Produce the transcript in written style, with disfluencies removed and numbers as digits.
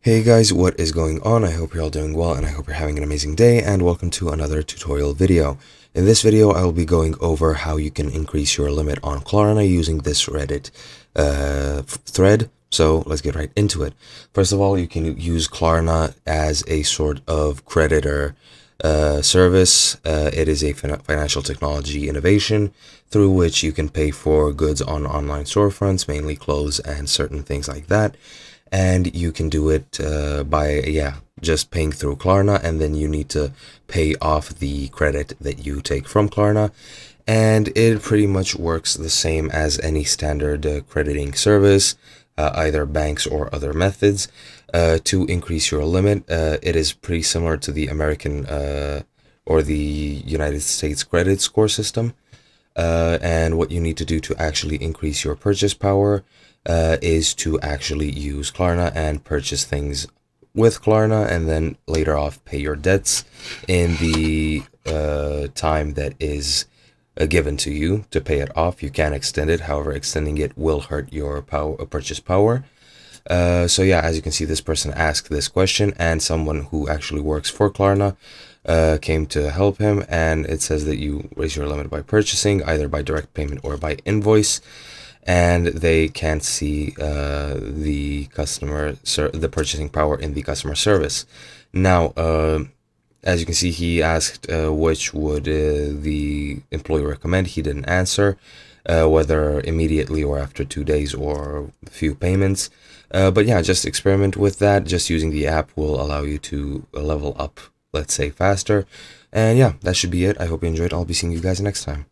Hey guys, what is going on? I hope you're all doing well and I hope you're having an amazing day, and welcome to another tutorial video. In this video, I will be going over how you can increase your limit on Klarna using this Reddit thread. So let's get right into it. First of all, you can use Klarna as a sort of creditor service. It is a financial technology innovation through which you can pay for goods on online storefronts, mainly clothes and certain things like that. And you can do it by just paying through Klarna, and then you need to pay off the credit that you take from Klarna. And it pretty much works the same as any standard crediting service, either banks or other methods. To increase your limit, it is pretty similar to the American or the United States credit score system. And what you need to do to actually increase your purchase power is to actually use Klarna and purchase things with Klarna, and then later off pay your debts in the time that is given to you to pay it off. You can extend it, however, extending it will hurt your purchase power. So yeah, as you can see, this person asked this question, and someone who actually works for Klarna came to help him, and it says that you raise your limit by purchasing either by direct payment or by invoice, and they can't see the purchasing power in the customer service. Now, as you can see, he asked which would the employee recommend. He didn't answer whether immediately or after 2 days or a few payments. But yeah, just experiment with that. Just using the app will allow you to level up, let's say, faster. And yeah, that should be it. I hope you enjoyed. I'll be seeing you guys next time.